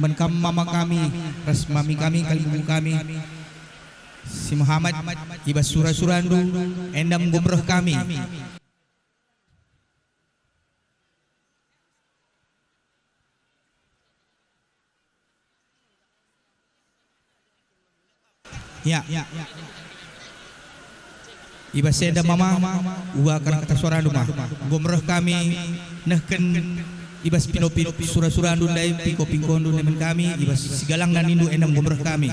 menkam mama kami, ras mami kami, kalibu kami, si Muhammad, ibas surah-surandu, endam gumroh kami. Ya. Iba senda mama uwa karang kata suara rumah gomroh kami nehken ibas pinopi surah-surah andu dai piko pingkondu nemen kami ibas sigalang dan indu endam gomroh kami.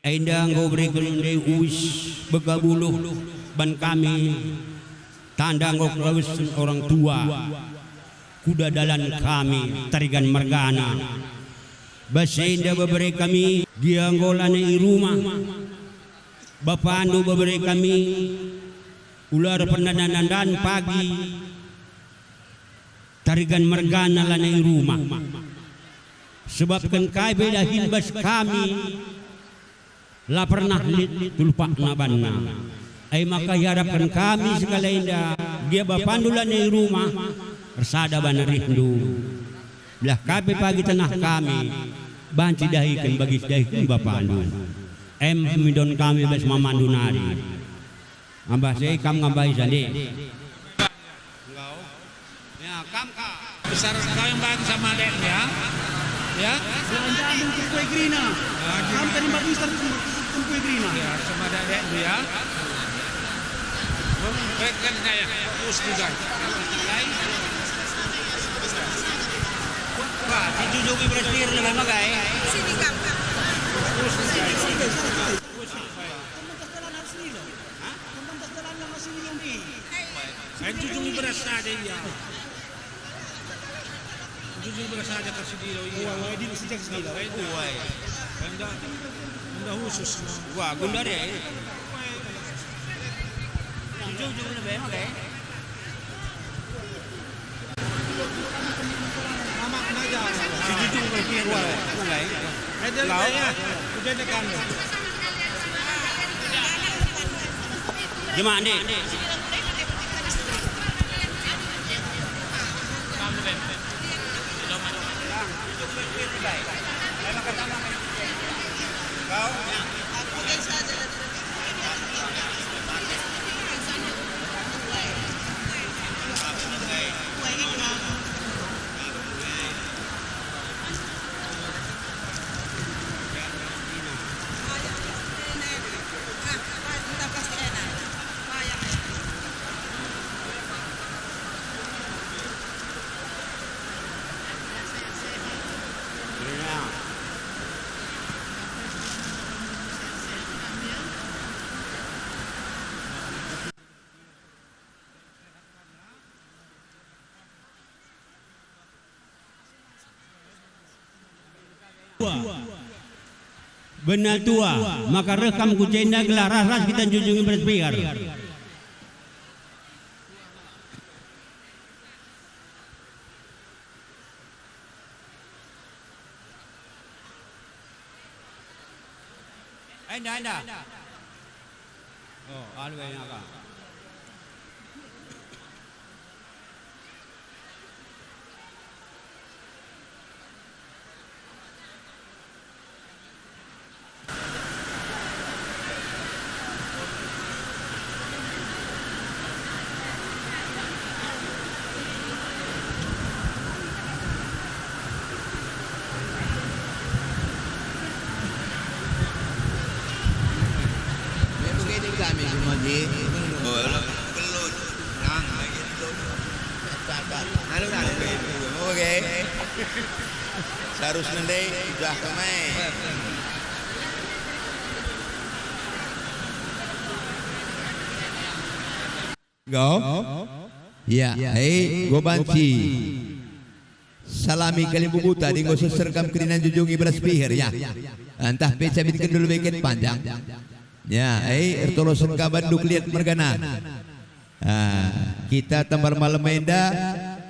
Aindang go berikan dai us begabuluh ban kami tanda ngok orang tua kuda dalan kami tarigan mergana basenda babere kami gianggolane rumah bapandu babere kami ular pendandan pagi tarigan mergana lane rumah sebabkan kai bedahin bas kami la pernah tulpak nabanna ay maka harapkan kami segala indah dia bapandulan di rumah persada bana rindu belah kape pagi tanah kami banci dahikan bagi dahikan bapandu midon kami bes mamandu nari ngambah saya kam ngambah sandi ya kam ka besar kau yang bang sama dek ya belanjaan untuk kue grina kam tadi bagi besar untuk kue grina ya sama dek ya baikkan saya us juga Pak, dijunjungi bersir lebih magai Sini kakak. us saya junjungi beras saja ya junjungi beras saja kasih dia iya wah di sejak sini lah wah anda khusus wah gunda deh junjung lebih magai mama kenaja si junjung bersir magai ada ya udah dekat gimana deh benar tua maka rekam kucenda gelar ras kita junjungi berspiar anda oh alwe naga kami semua di gelut nang gitu halo oke seharusnya deh sudah kemai go ya gua banci salami kalimbu buta di ngosok serkam kerinan junjungi beras pihir ya entah beca bikin dulu bikin panjang ya, ertolosan kabanduk lihat mergana. Kita tembar malam menda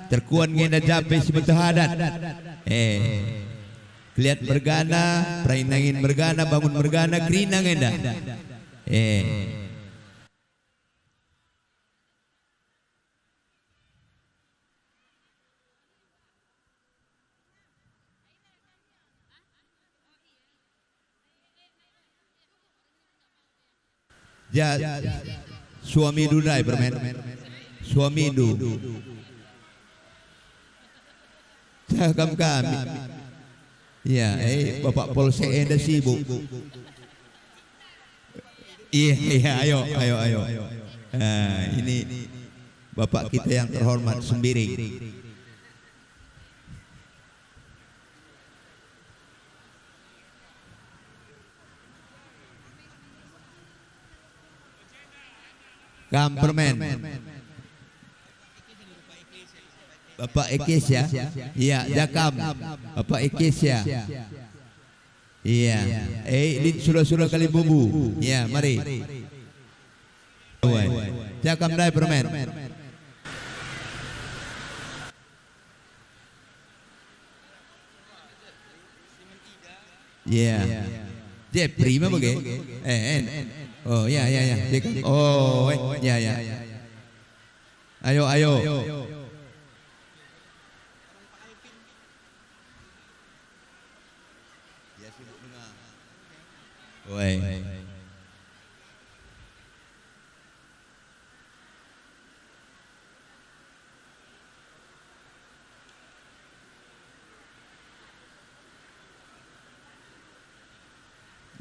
terkuan ngenda jape sebentar hadat. Keliat mergana, prainangin mergana, bangun mergana, kerinang enda. Ja, suami Dudai bermain. Suami Indu. Cakap kami. Ya, Bapak Polsek enda sibuk. Iya, ayo. Ini Bapak kita yang terhormat Sembiring. Kampermen. Bapak Ekes ya. Iya, Jakam. Bapak Ekes ya. Iya. Surah-surah kali bumbu. Iya, mari. Jakam dai permen. Iya. Dia prima bagai. Oh ya. Oh ya. Ayo. Woi.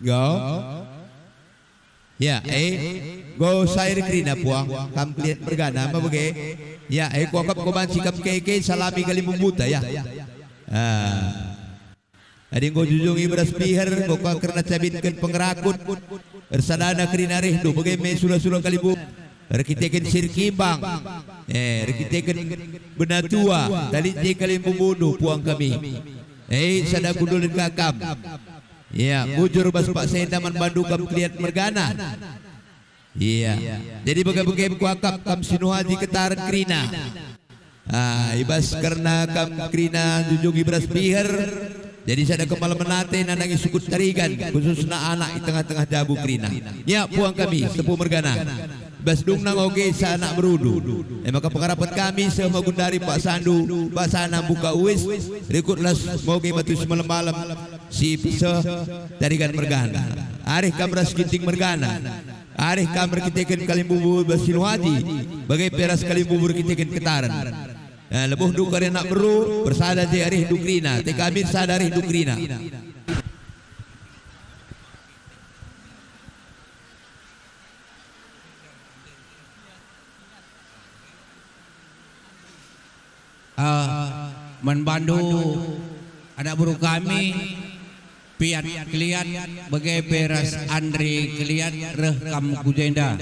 Go. Ya, go sair krina puang, kam kliat bergana apa bagai? Ya, ko kap ko banci kam keke salami kali membuta ya. Ading ko jujungi beras piher, ko karena cabitkan pengerakut, bersadana krina rehdu bagai me sura-sura kali bu. Rekitekan sirkimbang, rekitekan benatua, tali je kali membunuh puang kami. Sada kudulin kakam. Ya, bujur bas Pak Sendaman Bandung kam kliat mergana. Iya. Jadi bagai-bagai kuakap kam sinu haji ketaran krina. Ibas karena kam krina jujungi beras piher. Jadi sada kemal menate nanangi sukut tarigan khususna anak di tengah-tengah jabu krina. Ya, puang kami sepuh mergana. Bas dung nang oge sa anak berudu. Maka pengarapan kami semua gundari Pak Sandu, Pak Sana buka uis, rikutlas moge batu semalam-malam si pisah tarigan mergana. Arih kamras kinting mergana. Arih kamar kitekan kalimbubur basinu haji. Bagai peras kalimbubur kitekan ketaran. Lebuh dukar nak beru bersada di arih dukrina. Tekabir sada arih dukrina. Menbandu anak buruh kami piat keliat bagai peras Andre keliat rekam kujenda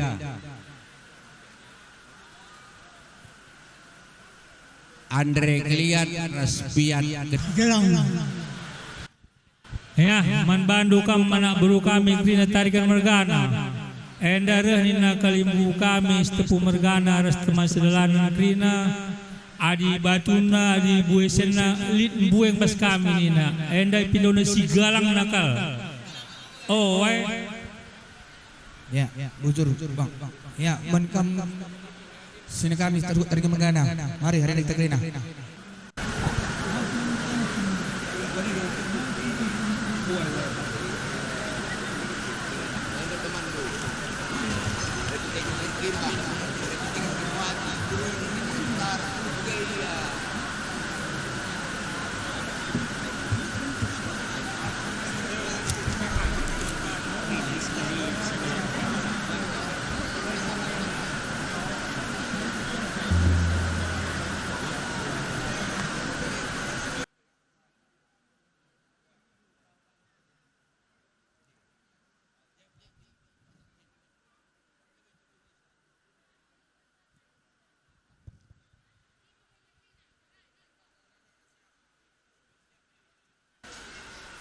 Andre keliat ras piat ya menbandu kam anak buruh kami kena tarikan mergana enda reh nina kalimbu kami setepu mergana ras temaselanan krina adi batuna adi buesena lit bueng pas kami nina endai pindona si galang nakal Ya, bujur bang. Ya, menkam sini kami tarikan mergana. Mari hari ini kita krina.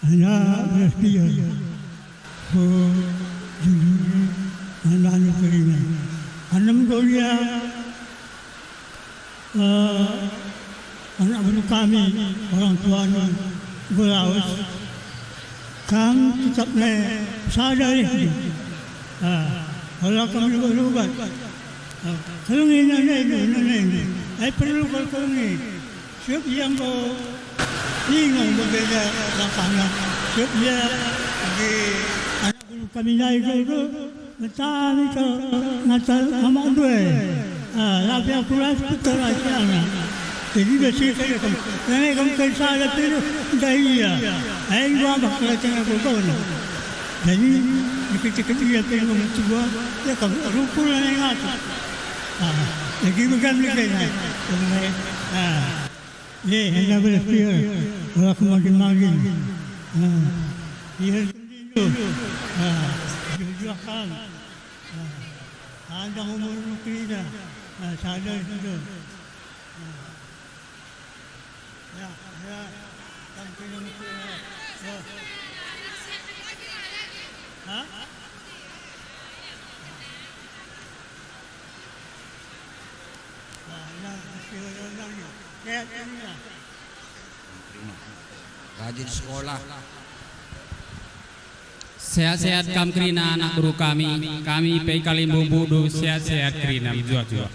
Anak bersedia, jujur anak kerina, anak dolia, anak buruh kami orang tua beraus kami tetap sadar itu. Kalau kami berubat, kalau ini, saya perlu kalau ini. Siap yang kau ingin berbeda lapangan. Siap dia di anak guru kami naik itu, betul itu natal nama dua. Tapi aku rasa betul aja. Jadi bersih saya kamu. Karena kamu kerja ada tu daya. Ayo apa kerja aku kau ni. Jadi kita dia pengen mencuba, ya kamu rukun yang ada. Jadi bukan begini. Ni hendak berfikir, aku mau dimagin. Dia itu, jualan. Ada umur mukina, sadar itu. Ya, kan kena mukina. Rajin sekolah. Sehat-sehat kam krina anak guru kami pe kalimbu budu sehat-sehat krina jua-jua.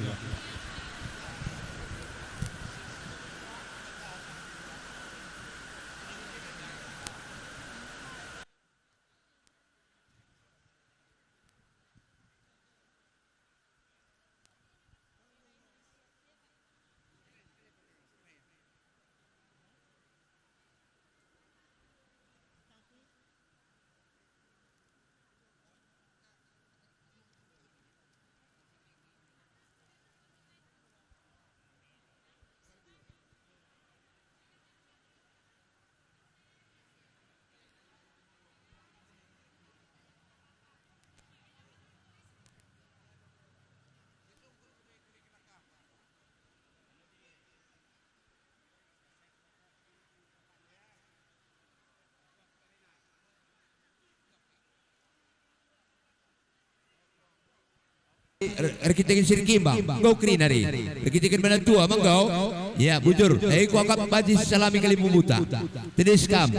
Rekitekin sirkimbang, kau kerinari. Rekitekin mana tua, mengkau. Ya, bujur. Aku akan baji salami kali buta. Tenis kam.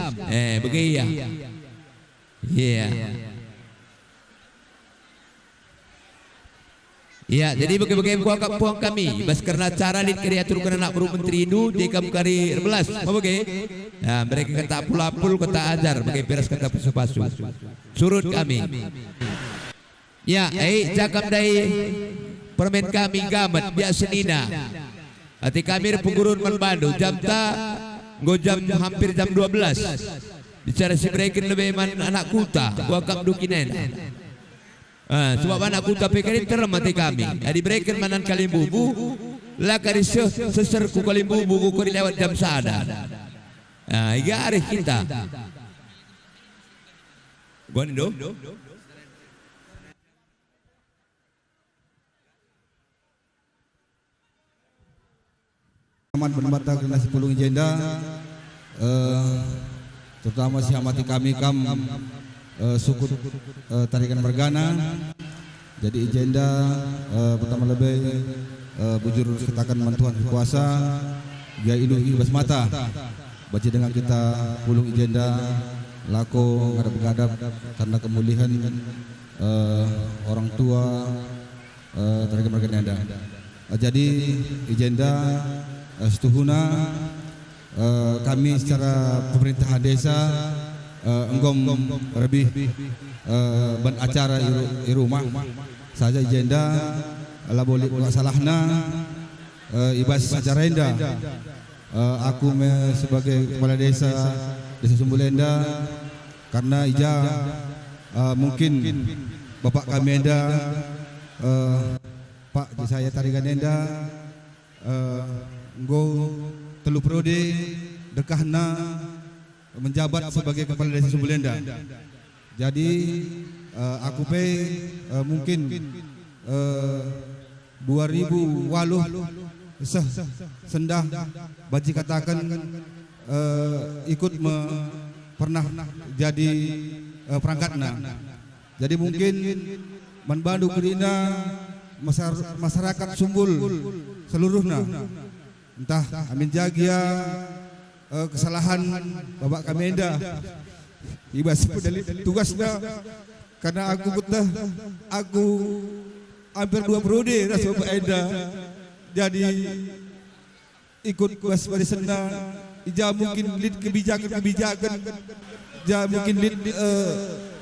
Begaya. Ya. Ya, jadi bagi-bagi puang kami. Bas karena cara lid kreatur kena nak beru menteri itu dekam kari 11. Mau bagi? Nah, mereka kata pulapul kata ajar, bagi beres kata pasu-pasu. Surut kami. Ya, jakam dai permen kami gamet biasa nina. Ati kami pengurun Manbandu jam jam hampir jam 12. Bicara si mereka lebih anak kuta, gua kap dukinen. Sebab anak kuta pekari termati kami. Adi mereka manan kalimbubu, lah kari seserku kalimbubu kuri lewat jam sada. Iga arif kita. Gua nindo. Amat bermata kena 10 agenda, terutama si amati kami suku tarikan mergana. Jadi agenda pertama lebih bujur katakan mantuan kuasa, dia iluhi basmata. Baca dengan kita 10 agenda, lako ngadap-ngadap karena kemuliaan orang tua tarikan mergana. Jadi agenda setuhuna kami secara pemerintahan desa enggom lebih ban acara di rumah saja agenda ala boleh salahna ibas acara enda aku sebagai kepala desa Sumbulenda karena ija mungkin bapak kami enda Pak saya tarikan enda Go telu periode dekahna menjabat sebagai kepala desa Sumbulenda. Jadi aku mungkin 2008 sendah baji katakan ikut pernah jadi perangkatna. Jadi mungkin Manbandu Kerina masyarakat Sumbul seluruhnya entah amin jagia kesalahan bapak kami enda ibas pendalit tugasnya karena aku hampir 2 periode rasa Bapak Enda jadi ikut ibas pada senda ija mungkin lead kebijakan ja mungkin lead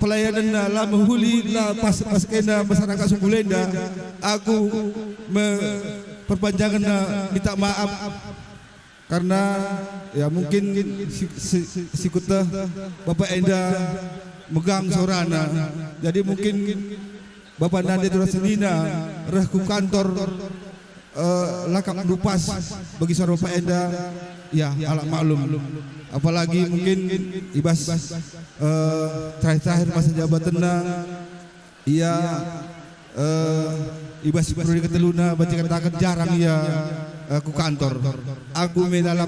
pelayanan lah menghuli lah pas kena masyarakat Sumbulenda aku perpanjangan minta maaf karena ya mungkin sikutah Bapak Enda megang sorana jadi mungkin Bapak Nande Turaselina reh ku kantor lakap dupas bagi seorang Bapak Enda ya alak maklum apalagi mungkin ibas terakhir masa jabatannya ia ibas perlu diketeluna baca katakan jarang ya aku kantor aku mendalam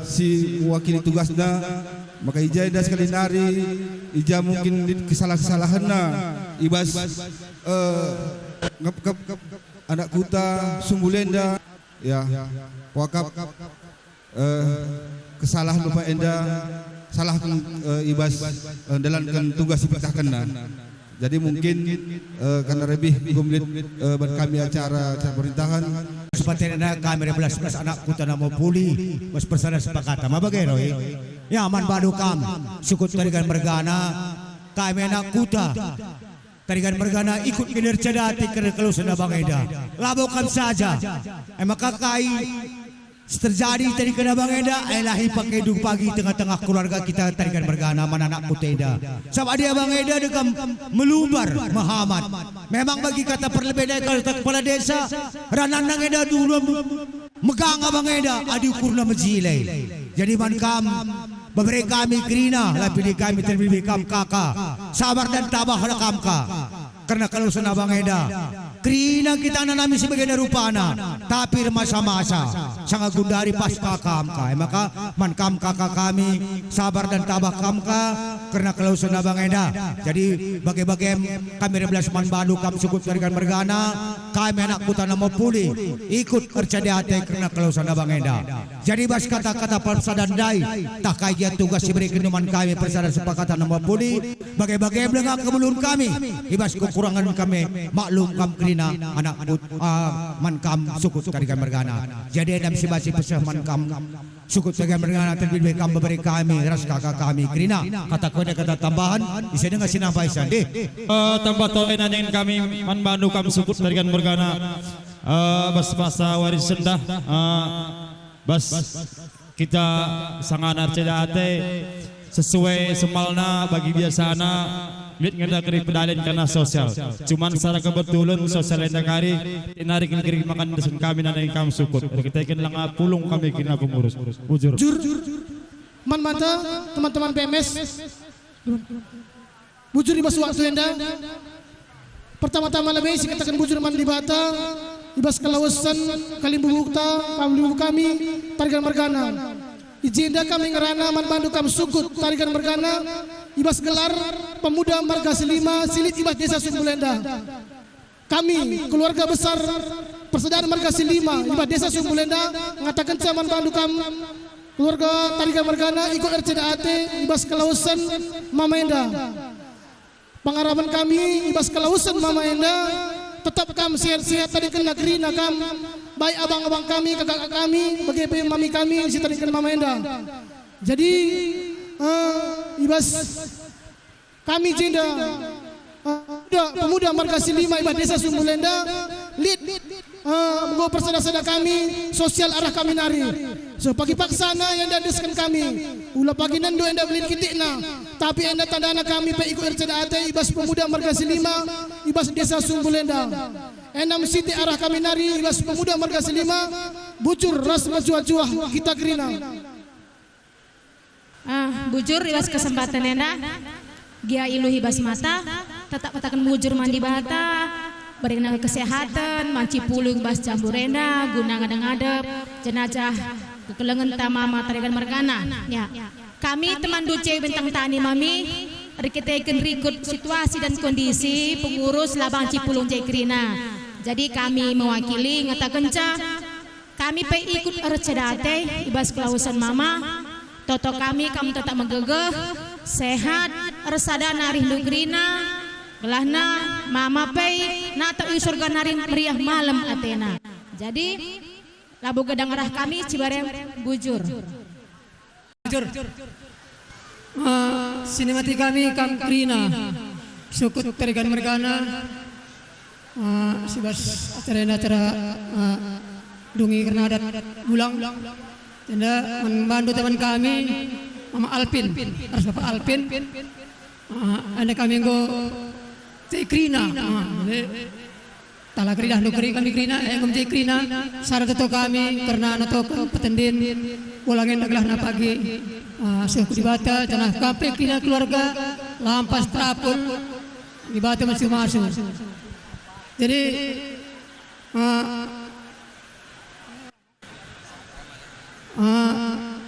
si mewakili tugasnya maka ija ida sekali nari ija mungkin kesalahan-kesalahannya ibas anak kuta Sumbulenda ya wakap kesalahan Bapak Enda salahkan ibas dalam tugas dipecahkan. Jadi mungkin karena lebih gumlit kami acara pemerintahan seperti kami 11 anak kuta nama puli mas persada sepakat sama bagaimana ya aman badu kam sukut tarikan mergana kami anak kuta tarikan mergana ikut kinerja dati kerana kalau sudah Bang Eda labukan saja maka kai terjadi tadi kena Bang Eda lahir pakai duk pagi tengah-tengah keluarga kita tarikan mergana mana anak kuteda sama dia Bang Eda dekam melubar Muhammad memang bagi kata perbedaan kalau kepala desa ranang Eda dulu megang Bang Eda adi ukurna mejilai jadi mankam memberi kami kerina lapili kami terbibi kam kakak sabar dan tabah rekam ka karena kalau sana Bang Eda kerina kita nanami sebagai rupana tapi masa-masa sangat gundari pasca kamka maka mankam kakak kami sabar dan tabah kamka karena kalau sana Bang Eda jadi bagai-bagai kami 12 man Bandu kam sukut tarikan mergana kami anak kuta nama puli ikut kerja di hati karena kalau sana Bang Eda jadi bas kata-kata persadandai tak kaya tugas diberi kenuman kami persada sepakatan nama puli bagai-bagai belengak kebelun kami ibas kekurangan kami maklum kam kerina anak mankam sukut tarikan mergana jadi ada basi pesah mankam sukut tarikan mergana terbit kam memberi kami ras kakak kami kerina kata tambahan bisa dengar sinah Faisan deh tambah tolenan yang kami man Bandu kam sukut tarikan mergana bas masa waris sendah bas kita sangat arcedate sesuai semalna bagi biasana mit ngada kiri pedalin karena sosial cuman secara kebetulan sosial yang kari narik kiri makan desun kami nana yang kami sukut kita ikan lang pulung kami kena pengurus bujur man mata teman-teman PMS bujur ibas waktu enda pertama-tama lebih katakan bujur man di bata ibas kelawasan kalimbu bukta kalimbu kami tarikan mergana ijinda kami ngerana man Bandu kam sukut tarikan mergana ibas gelar pemuda marga selima silit ibas desa Sumbulenda kami keluarga besar persaudaraan marga selima ibas desa Sumbulenda mengatakan zaman Bandu kam keluarga tarikan mergana ikut RCDAT ibas kelausan Mama Enda pengaraman kami ibas kelausan Mama Enda tetap kam sehat-sehat tadi kena kerina kam baik abang-abang kami kakak kami bagi mami kami si tadi kena Mama Enda jadi ibas kami jenda pemuda marga selima ibas desa Sumbulenda lead membawa persada-sada kami sosial arah kami nari so pagi paksana yang dadeskan kami ulah pagi nando enda beli kitikna tapi enda tandana kami pe ikut RCDAT ibas pemuda marga selima ibas desa Sumbulenda enam siti arah kami nari ibas pemuda marga selima bujur ras majuah-juah kita kerina bujur ibas kesempatan enda gia ilu hibas mata tetap katakan bujur mandi bata berikan kesehatan manci pulung bas jamburenda guna ngadep jenazah kekelengan tamama tarikan mergana ya kami teman duce bentang tani mami kita akan rikut situasi dan kondisi pengurus labang Cipulung Jaikrina jadi kami mewakili ngatakan kami pe ikut RCDAT ibas kelausan mama toto kami tetap menggegeh sehat resadana rindu krina gelahna mama pei na tak surga narin meriah malam Athena. Jadi labu gedang arah kami Cibarem bujur. Sinemati kami Kam Krina Sukut Tarigan Mergana Sibas acara-acara dungi karena adat bulang tenda membantu teman kami Mama Alpin harus Bapak Alpin ada kami go Krina tala krina nukri kami krina ngom krina syarat itu kami karena nato petendin ulangin naglah na pagi suku dibata janah kape krina keluarga lampas trapul dibata masing-masing jadi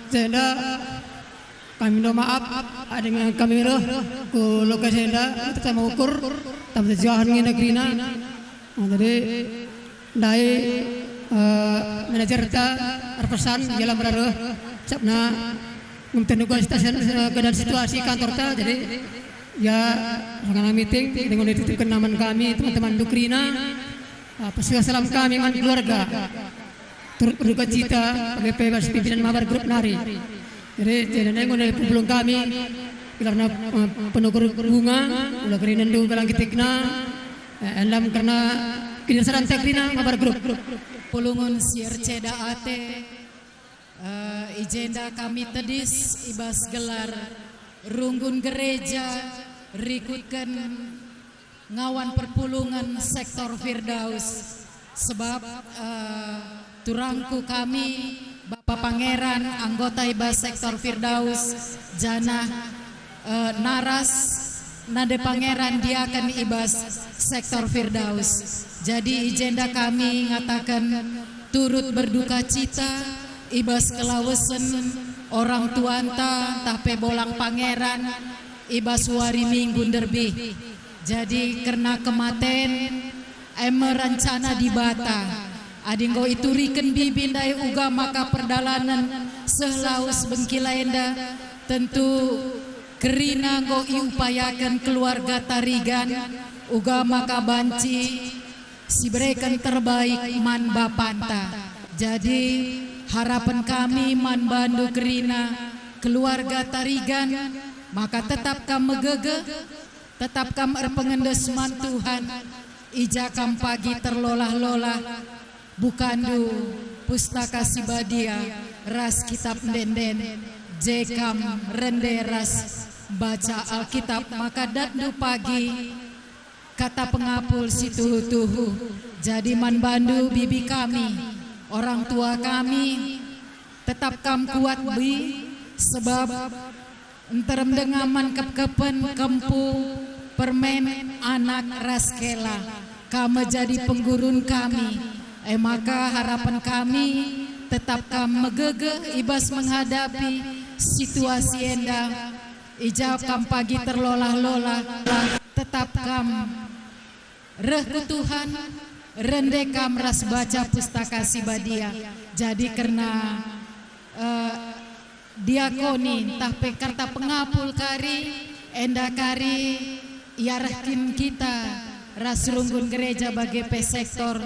senda kami minta maaf ada yang kami roh ku lokasi senda kita mau ukur tapi sejauh ini negrina jadi dari manajer kita berpesan dalam berada sabna menentukan stasiun keadaan situasi kantor kita jadi ya dengan meeting dengan dititipkan nama kami teman-teman Dukrina pesuka salam kami dengan keluarga turut berduka cita sebagai bebas pimpinan mabar grup nari jadi dengan belum kami karena penukur bunga ulah kerinan dulu belang kitikna Endam karena kini serang tekrina mabar grup pulungun siar ceda ate ijenda kami tedis ibas gelar runggun gereja rikutkan ngawan perpulungan sektor Firdaus sebab turangku kami Bapak Pangeran anggota ibas sektor Firdaus janah naras nade Pangeran dia akan ibas sektor Firdaus. Jadi ijenda kami ngatakan turut berduka cita ibas kelawesan orang tuanta tape bolang Pangeran ibas wari minggu derbi. Jadi karena kematen rencana di Bata adinggo ituriken bibin dai uga maka perdalanan sehlaus bengkilaenda tentu Kerina go iupayakan keluarga Tarigan uga maka banci si berikan terbaik man bapanta. Jadi harapan kami man bandu Kerina keluarga Tarigan maka tetap kam megege tetap kam erpengendes man Tuhan ija kam pagi terlolah-lolah bukandu pustaka Sibadia ras kitab denden jekam rende ras baca Alkitab maka dandu pagi kata pengapul si tuhu-tuhu. Jadi man bandu bibi kami orang tua kami tetap kam kuat bi sebab enterem dengaman kep-kepen kempu permen anak raskela kami jadi penggurun kami maka harapan kami tetap kam megege ibas menghadapi situasi enda ijab kam pagi terlolah-lolah tetap kam reh ku Tuhan rende kam ras baca pustaka Sibadia. Jadi karena diakoni tah pekarta pengapul kari enda kari iarahkin kita ras runggun gereja bagi pesektor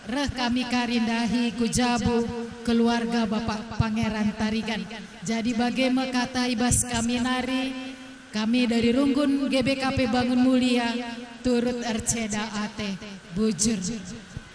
reh kami karindahi kujabu keluarga Bapak Pangeran Tarigan. Jadi bagaimana kata ibas kami nari kami dari Runggun GBKP Bangun Mulia turut erceda ate bujur.